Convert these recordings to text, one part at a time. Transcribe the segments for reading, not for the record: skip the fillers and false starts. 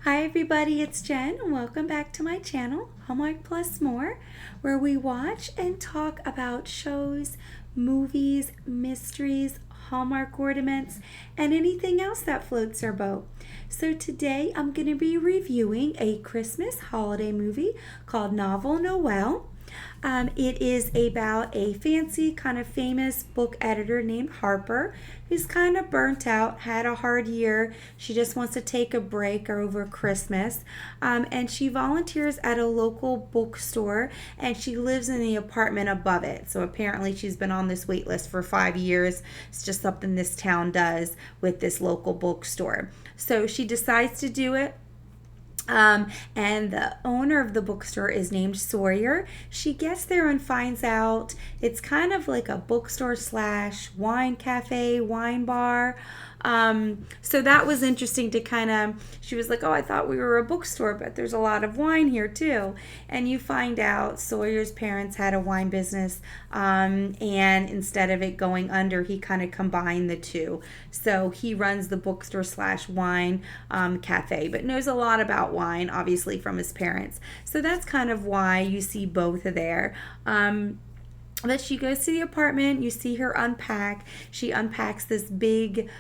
Hi everybody, it's Jen and welcome back to my channel, Hallmark Plus More, where we watch and talk about shows, movies, mysteries, Hallmark ornaments, and anything else that floats our boat. So today I'm going to be reviewing a Christmas holiday movie called Noel. It is about a fancy, kind of famous book editor named Harper who's kind of burnt out, had a hard year. She just wants to take a break over Christmas. And she volunteers at a local bookstore and she lives in the apartment above it. So apparently she's been on this wait list for 5 years. It's just something this town does with this local bookstore. So she decides to do it. And the owner of the bookstore is named Sawyer. She gets there and finds out it's kind of like a bookstore slash wine cafe, wine bar. So that was interesting to she was like, oh, I thought we were a bookstore, but there's a lot of wine here too. And you find out Sawyer's parents had a wine business, and instead of it going under, he kind of combined the two. So he runs the bookstore slash wine cafe, but knows a lot about wine, obviously, from his parents. So that's kind of why you see both there. But she goes to the apartment, you see her unpack. She unpacks this big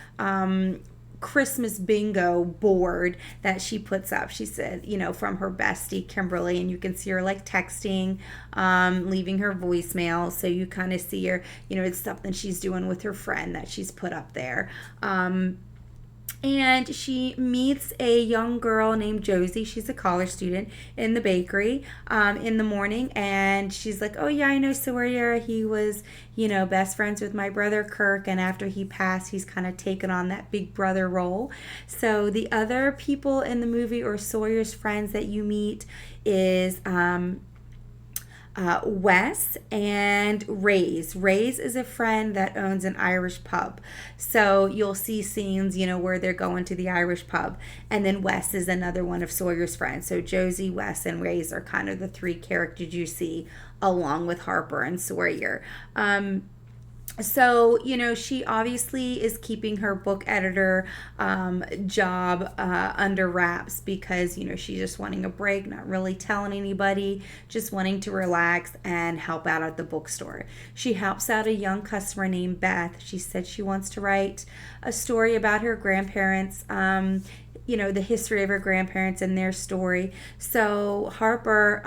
Christmas bingo board that she puts up. She said, from her bestie, Kimberly, and you can see her like texting, leaving her voicemail. So you kind of see her, it's something she's doing with her friend that she's put up there. And she meets a young girl named Josie. She's a college student in the bakery in the morning. And she's like, oh, yeah, I know Sawyer. He was, best friends with my brother Kirk. And after he passed, he's kind of taken on that big brother role. So the other people in the movie or Sawyer's friends that you meet is Wes and Ray's. Ray's is a friend that owns an Irish pub. So you'll see scenes, where they're going to the Irish pub. And then Wes is another one of Sawyer's friends. So Josie, Wes, and Ray's are kind of the three characters you see along with Harper and Sawyer. So, she obviously is keeping her book editor job under wraps because, she's just wanting a break, not really telling anybody, just wanting to relax and help out at the bookstore. She helps out a young customer named Beth. She said she wants to write a story about her grandparents, the history of her grandparents and their story. So Harper,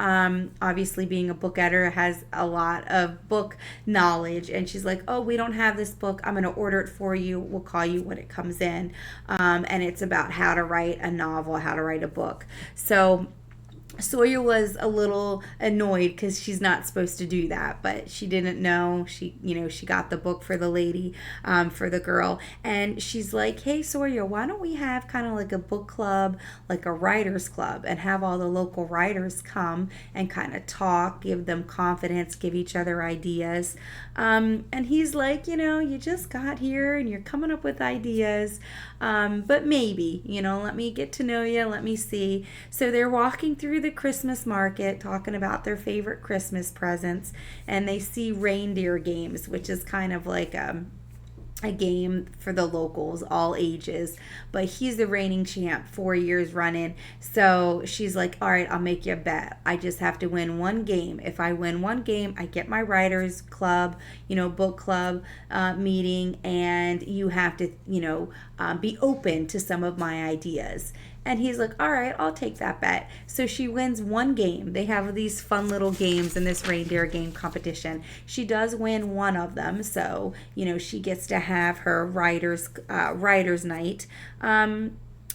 obviously being a book editor, has a lot of book knowledge. And she's like, oh, we don't have this book. I'm going to order it for you. We'll call you when it comes in. And it's about how to write a novel, how to write a book. So Sawyer was a little annoyed because she's not supposed to do that, but she didn't know. She got the book for the lady, for the girl, and she's like, hey, Sawyer, why don't we have kind of like a book club, like a writer's club, and have all the local writers come and kind of talk, give them confidence, give each other ideas. And he's like, you just got here and you're coming up with ideas, but maybe, let me get to know you, let me see. So they're walking through the Christmas market talking about their favorite Christmas presents, and they see reindeer games, which is kind of like a game for the locals, all ages, but he's the reigning champ 4 years running. So she's like, all right, I'll make you a bet. I just have to win one game. If I win one game, I get my writers club, book club meeting, and you have to, be open to some of my ideas. And he's like, all right, I'll take that bet. So she wins one game. They have these fun little games in this reindeer game competition. She does win one of them. So, she gets to have her writer's night.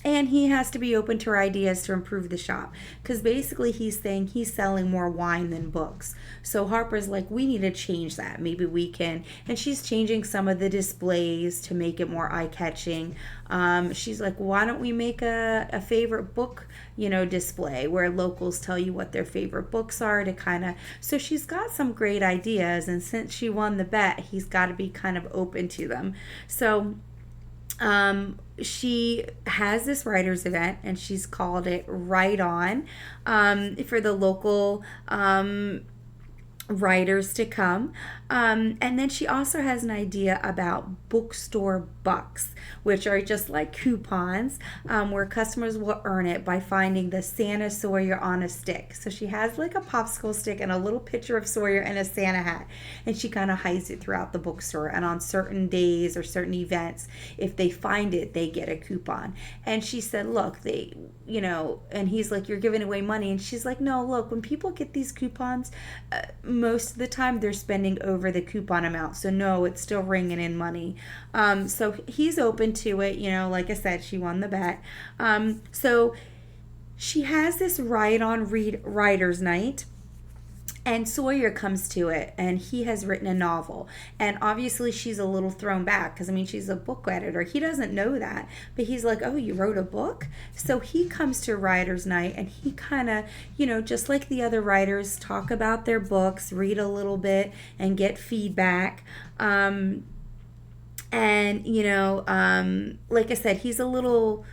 And he has to be open to her ideas to improve the shop. Because basically he's saying he's selling more wine than books. So Harper's like, we need to change that. Maybe we can. And she's changing some of the displays to make it more eye-catching. She's like, why don't we make a favorite book, display where locals tell you what their favorite books are to kind of... So she's got some great ideas. And since she won the bet, he's got to be kind of open to them. So... she has this writers event and she's called it Right On, for the local writers to come. And then she also has an idea about bookstore bucks, which are just like coupons, where customers will earn it by finding the Santa Sawyer on a stick. So she has like a popsicle stick and a little picture of Sawyer and a Santa hat, and she kind of hides it throughout the bookstore. And on certain days or certain events, if they find it, they get a coupon. And she said, look, and he's like, you're giving away money. And she's like, no, look, when people get these coupons, most of the time they're spending over the coupon amount. So no, it's still ringing in money. So he's open to it. Like I said, she won the bet. So she has this writer's night, and Sawyer comes to it, and he has written a novel. And obviously, she's a little thrown back because, she's a book editor. He doesn't know that. But he's like, oh, you wrote a book? So he comes to writer's night, and he kind of, just like the other writers, talk about their books, read a little bit, and get feedback. Like I said, he's a little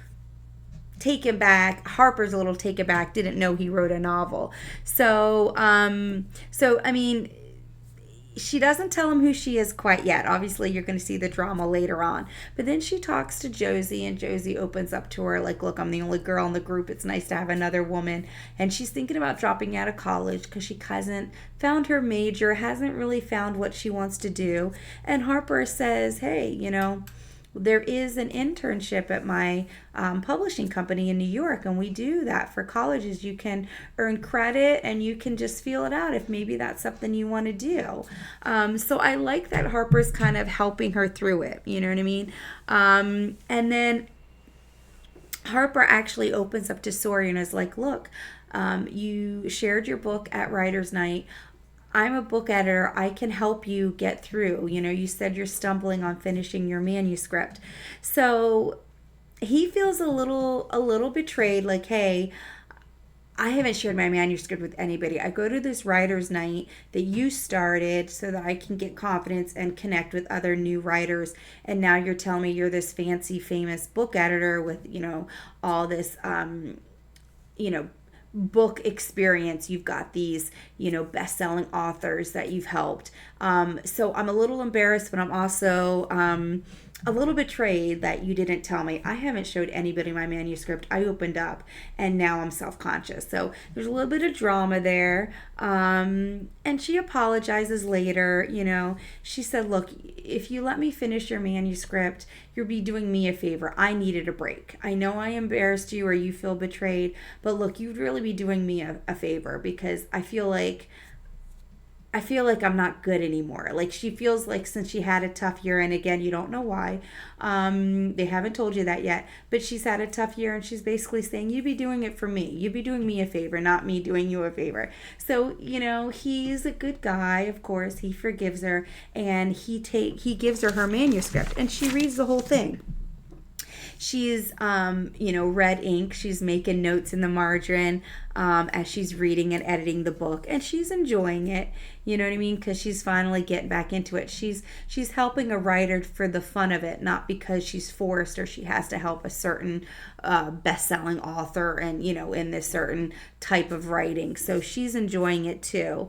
taken back. Harper's a little taken back, didn't know he wrote a novel. She doesn't tell him who she is quite yet. Obviously, you're going to see the drama later on. But then she talks to Josie, and Josie opens up to her like, look, I'm the only girl in the group. It's nice to have another woman. And she's thinking about dropping out of college because she hasn't found her major, hasn't really found what she wants to do. And Harper says, hey, there is an internship at my publishing company in New York, and we do that for colleges. You can earn credit, and you can just feel it out if maybe that's something you want to do. So I like that Harper's kind of helping her through it. You know what I mean? And then Harper actually opens up to Sawyer and is like, look, you shared your book at Writer's Night. I'm a book editor. I can help you get through. You said you're stumbling on finishing your manuscript. So he feels a little betrayed, like, hey, I haven't shared my manuscript with anybody. I go to this writer's night that you started so that I can get confidence and connect with other new writers. And now you're telling me you're this fancy, famous book editor with, all this, book experience. You've got these, best-selling authors that you've helped. So I'm a little embarrassed, but I'm also a little betrayed that you didn't tell me. I haven't showed anybody my manuscript. I opened up, and now I'm self-conscious. So there's a little bit of drama there. And she apologizes later. She said, look, if you let me finish your manuscript, you'll be doing me a favor. I needed a break. I know I embarrassed you or you feel betrayed, but look, you'd really be doing me a favor, because I feel like I'm not good anymore. Like, she feels like since she had a tough year, and again, you don't know why. They haven't told you that yet, but she's had a tough year, and she's basically saying, you'd be doing it for me. You'd be doing me a favor, not me doing you a favor. So, he's a good guy, of course. He forgives her, and he gives her manuscript, and she reads the whole thing. She's, red ink. She's making notes in the margin as she's reading and editing the book, and she's enjoying it. You know what I mean? Because she's finally getting back into it. She's helping a writer for the fun of it, not because she's forced or she has to help a certain best-selling author and, in this certain type of writing. So she's enjoying it too.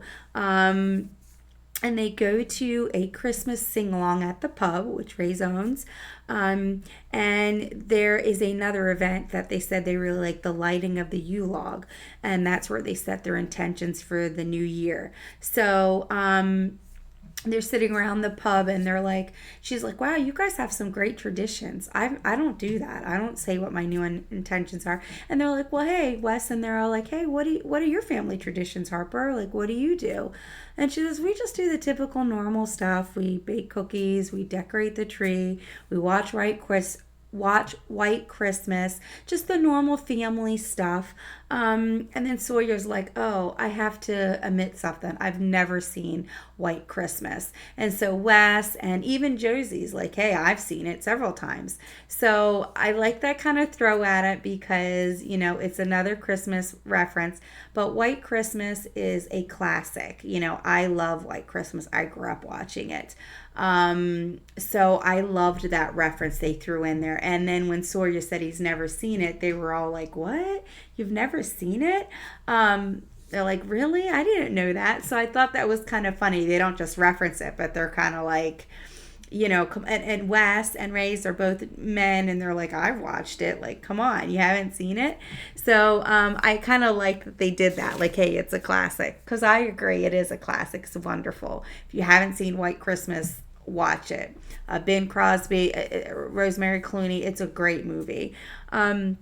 And they go to a Christmas sing-along at the pub, which Ray's owns. And there is another event that they said they really like, the lighting of the Yule-log. And that's where they set their intentions for the new year. So they're sitting around the pub, and she's like, wow, you guys have some great traditions. I don't do that. I don't say what my new intentions are. And they're like, well, hey, Wes, and they're all like, hey, what are your family traditions, Harper? Like, what do you do? And she says, we just do the typical normal stuff. We bake cookies, we decorate the tree, we watch White Christmas, just the normal family stuff. And then Sawyer's like, oh, I have to admit something. I've never seen White Christmas. And so Wes and even Josie's like, hey, I've seen it several times. So I like that kind of throw at it because, it's another Christmas reference. But White Christmas is a classic. I love White Christmas. I grew up watching it. So I loved that reference they threw in there. And then when Sawyer said he's never seen it, they were all like, what? You've never seen it? They're like, really? I didn't know that. So I thought that was kind of funny. They don't just reference it, but they're kind of like, and Wes and Reyes are both men, and they're like, I've watched it. Like, come on, you haven't seen it? So I kind of like that they did that. Like, hey, it's a classic. Because I agree, it is a classic. It's wonderful. If you haven't seen White Christmas, watch it. Ben Crosby, Rosemary Clooney, it's a great movie. And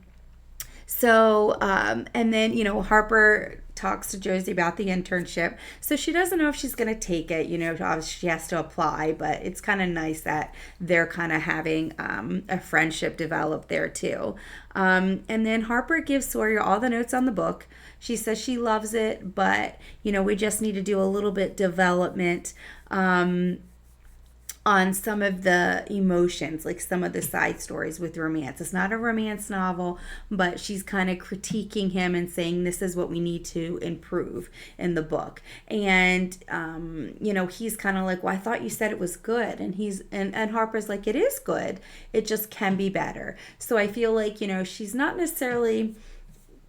then, Harper talks to Josie about the internship. So she doesn't know if she's going to take it. Obviously she has to apply, but it's kind of nice that they're kind of having a friendship develop there too. And then Harper gives Sawyer all the notes on the book. She says she loves it, but, we just need to do a little bit development on some of the emotions, like some of the side stories with romance. It's not a romance novel, but she's kind of critiquing him and saying this is what we need to improve in the book. And he's kind of like, well, I thought you said it was good. And Harper's like, it is good. It just can be better. So I feel like, she's not necessarily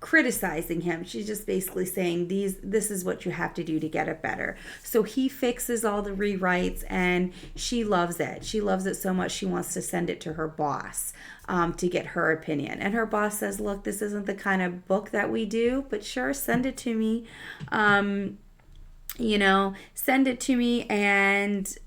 criticizing him. She's just basically saying this is what you have to do to get it better. So he fixes all the rewrites, and she loves it. She loves it so much she wants to send it to her boss to get her opinion. And her boss says, look, this isn't the kind of book that we do, but sure, send it to me. Send it to me and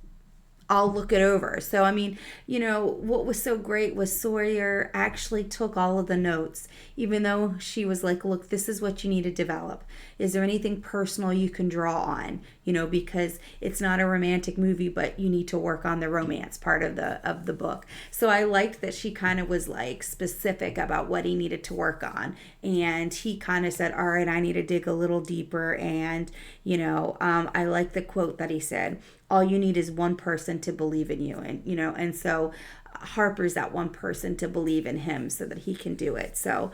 I'll look it over. So, what was so great was Sawyer actually took all of the notes, even though she was like, look, this is what you need to develop. Is there anything personal you can draw on? Because it's not a romantic movie, but you need to work on the romance part of the book. So I liked that she kind of was like specific about what he needed to work on. And he kind of said, all right, I need to dig a little deeper. And, I like the quote that he said, all you need is one person to believe in you. And so Harper's that one person to believe in him so that he can do it. So,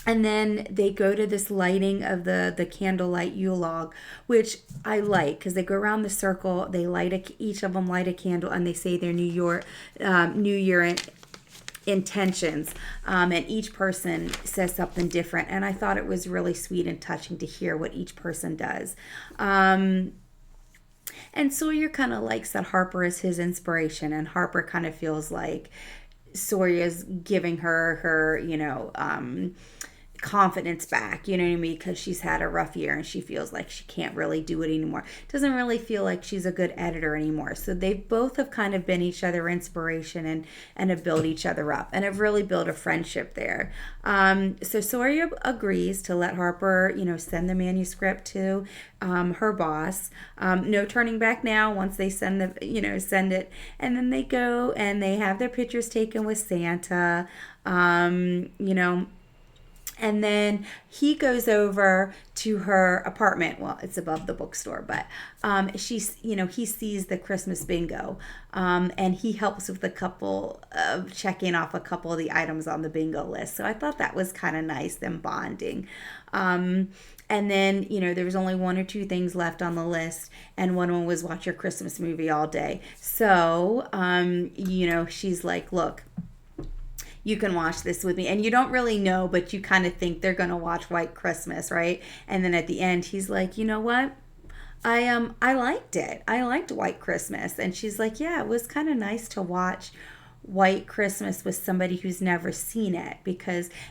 and then they go to this lighting of the candlelight Yule log, which I like because they go around the circle. They each of them light a candle, and they say their New Year intentions, and each person says something different. And I thought it was really sweet and touching to hear what each person does. And Sawyer kind of likes that Harper is his inspiration, and Harper kind of feels like Sawyer's giving her confidence back, you know what I mean? Because she's had a rough year and she feels like she can't really do it anymore. Doesn't really feel like she's a good editor anymore. So they both have kind of been each other inspiration and have built each other up and have really built a friendship there. So Sawyer agrees to let Harper, send the manuscript to her boss. No turning back now once they send it. And then they go and they have their pictures taken with Santa, and then he goes over to her apartment. Well, it's above the bookstore, but he sees the Christmas bingo, and he helps with a couple of checking off a couple of the items on the bingo list. So I thought that was kind of nice, them bonding. And then, there was only one or two things left on the list, and one was watch your Christmas movie all day. So, she's like, look, you can watch this with me. And you don't really know, but you kind of think they're going to watch White Christmas, right? And then at the end, he's like, you know what? I liked it. I liked White Christmas. And she's like, yeah, it was kind of nice to watch White Christmas with somebody who's never seen it,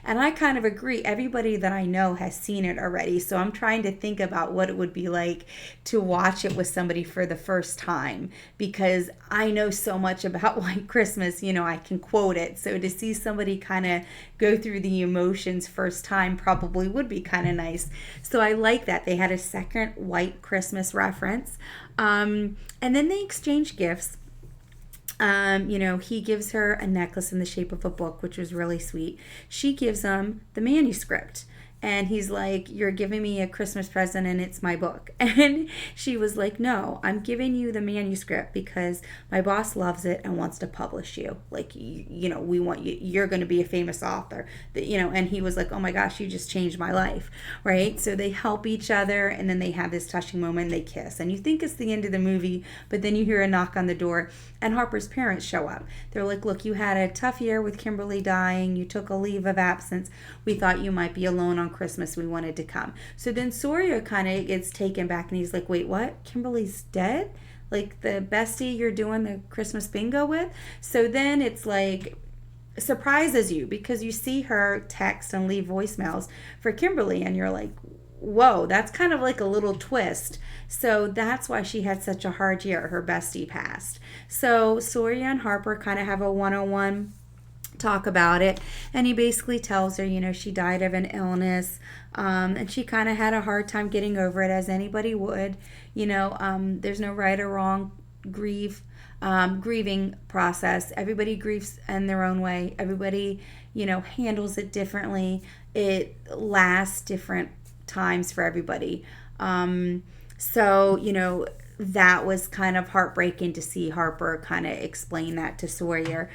and I kind of agree, everybody that I know has seen it already, so I'm trying to think about what it would be like to watch it with somebody for the first time, because I know so much about White Christmas, I can quote it, so to see somebody kind of go through the emotions first time probably would be kind of nice. So I like that they had a second White Christmas reference, and then they exchange gifts. He gives her a necklace in the shape of a book, which was really sweet. She gives him the manuscript. And he's like, you're giving me a Christmas present and it's my book. And she was like, no, I'm giving you the manuscript because my boss loves it and wants to publish you. Like, we want you, you're going to be a famous author. And he was like, oh my gosh, you just changed my life, right? So they help each other, and then they have this touching moment, and they kiss. And you think it's the end of the movie, but then you hear a knock on the door, and Harper's parents show up. They're like, look, you had a tough year with Kimberly dying. You took a leave of absence. We thought you might be alone on Christmas we wanted to come. So then Sawyer kind of gets taken back and he's like, wait, what? Kimberly's dead? Like the bestie you're doing the Christmas bingo with? So then it's like surprises you because you see her text and leave voicemails for Kimberly and you're like, whoa, that's kind of like a little twist. So that's why she had such a hard year. Her bestie passed. So Sawyer and Harper kind of have a one-on-one talk about it, and he basically tells her, she died of an illness, and she kind of had a hard time getting over it, as anybody would. There's no right or wrong grieving process. Everybody grieves in their own way. Everybody handles it differently. It lasts different times for everybody. So that was kind of heartbreaking to see Harper kind of explain that to Sawyer.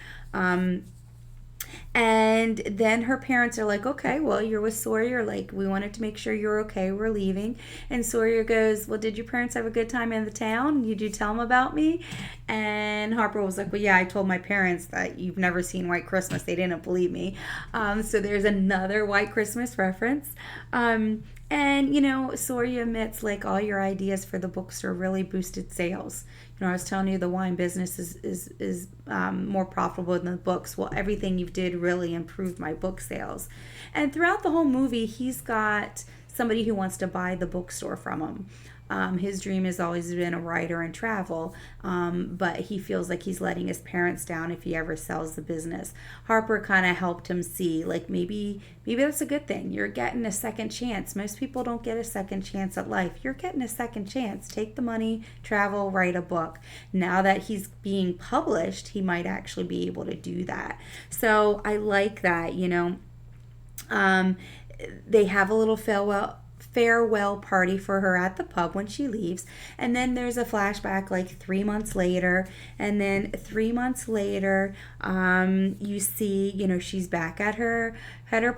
And then her parents are like, okay, well, you're with Sawyer. Like, we wanted to make sure you're okay. We're leaving. And Sawyer goes, well, did your parents have a good time in the town? Did you tell them about me? And Harper was like, well, yeah, I told my parents that you've never seen White Christmas. They didn't believe me. So there's another White Christmas reference. And Sawyer admits, like, all your ideas for the bookstore really boosted sales. I was telling you the wine business is more profitable than the books. Well, everything you did really improved my book sales. And throughout the whole movie, he's got somebody who wants to buy the bookstore from him. His dream has always been a writer and travel, but he feels like he's letting his parents down if he ever sells the business. Harper kind of helped him see, like, maybe that's a good thing. You're getting a second chance. Most people don't get a second chance at life. You're getting a second chance. Take the money, travel, write a book. Now that he's being published, he might actually be able to do that. So I like that, They have a little farewell party for her at the pub when she leaves, and then there's a flashback like 3 months later, and then 3 months later you see she's back at her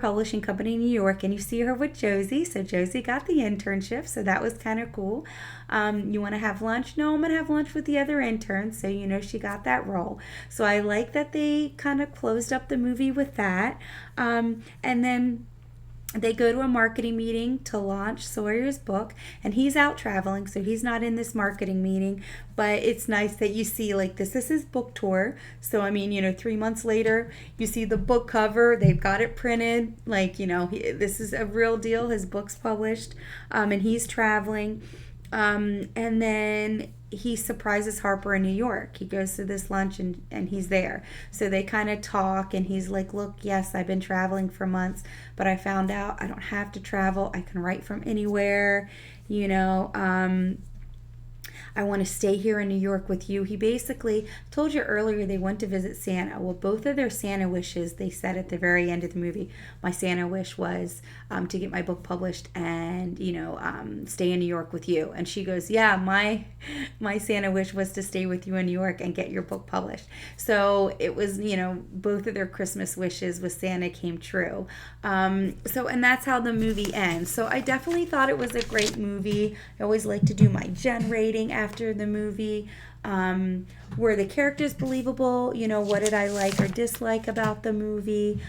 publishing company in New York, and you see her with Josie. So Josie got the internship, so that was kind of cool. You want to have lunch? No, I'm gonna have lunch with the other interns. So she got that role. So I like that they kind of closed up the movie with that. And then they go to a marketing meeting to launch Sawyer's book, and he's out traveling, so he's not in this marketing meeting. But it's nice that you see, like, this is his book tour. So, 3 months later, you see the book cover. They've got it printed. Like, this is a real deal. His book's published, and he's traveling. And then he surprises Harper in New York. He goes to this lunch and he's there. So they kind of talk, and he's like, look, yes, I've been traveling for months, but I found out I don't have to travel. I can write from anywhere. I want to stay here in New York with you. He basically told you earlier they went to visit Santa. Well, both of their Santa wishes, they said at the very end of the movie, my Santa wish was to get my book published and, stay in New York with you. And she goes, yeah, my Santa wish was to stay with you in New York and get your book published. So it was, both of their Christmas wishes with Santa came true. And that's how the movie ends. So I definitely thought it was a great movie. I always like to do my Gen rating after the movie. Were the characters believable? What did I like or dislike about the movie?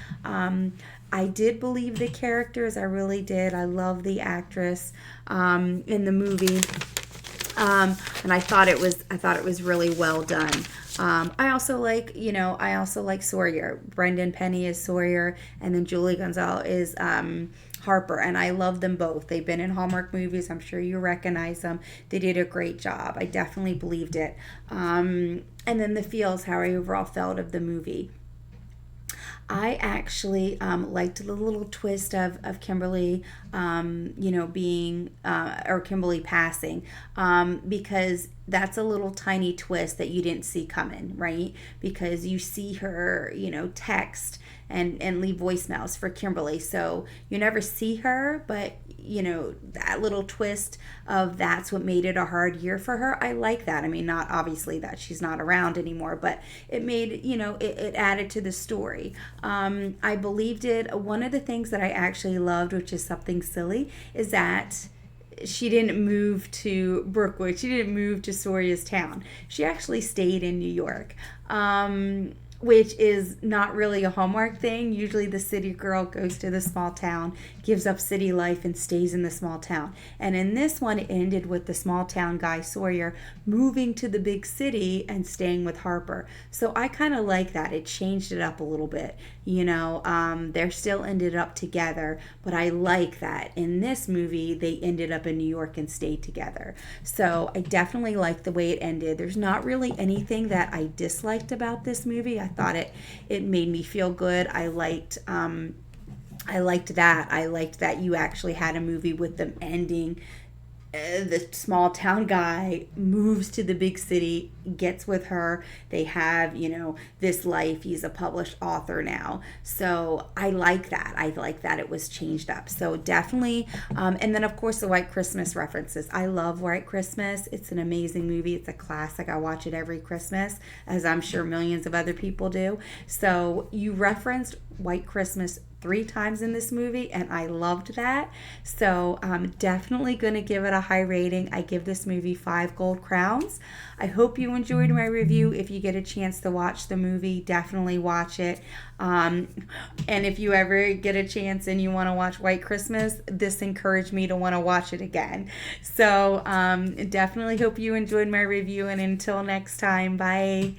I did believe the characters. I really did. I love the actress in the movie. And I thought it was really well done. I also like Sawyer. Brendan Penny is Sawyer, and then Julie Gonzalez is Harper, and I love them both. They've been in Hallmark movies. I'm sure you recognize them. They did a great job. I definitely believed it. And then the feels, how I overall felt of the movie. I actually liked the little twist of Kimberly, being, or Kimberly passing, because that's a little tiny twist that you didn't see coming, right? Because you see her, text and leave voicemails for Kimberly. So you never see her, but, that little twist of that's what made it a hard year for her. I like that. Not obviously that she's not around anymore, but it made, it added to the story. I believed it. One of the things that I actually loved, which is something silly, is that she didn't move to Brookwood. She didn't move to Sawyer's town. She actually stayed in New York. which is not really a Hallmark thing. Usually the city girl goes to the small town, gives up city life, and stays in the small town. And in this one, it ended with the small town guy Sawyer moving to the big city and staying with Harper. So I kind of like that. It changed it up a little bit. They're still ended up together, but I like that. In this movie, they ended up in New York and stayed together. So I definitely like the way it ended. There's not really anything that I disliked about this movie. I thought it made me feel good. I liked that. I liked that you actually had a movie with them ending. The small town guy moves to the big city, gets with her. They have, this life. He's a published author now. So I like that. I like that it was changed up. So definitely. And then, of course, the White Christmas references. I love White Christmas. It's an amazing movie. It's a classic. I watch it every Christmas, as I'm sure millions of other people do. So you referenced White Christmas 3 times in this movie, and I loved that. So I'm definitely going to give it a high rating. I give this movie 5 gold crowns. I hope you enjoyed my review. If you get a chance to watch the movie, definitely watch it. And if you ever get a chance and you want to watch White Christmas, this encouraged me to want to watch it again. So definitely hope you enjoyed my review, and until next time, bye.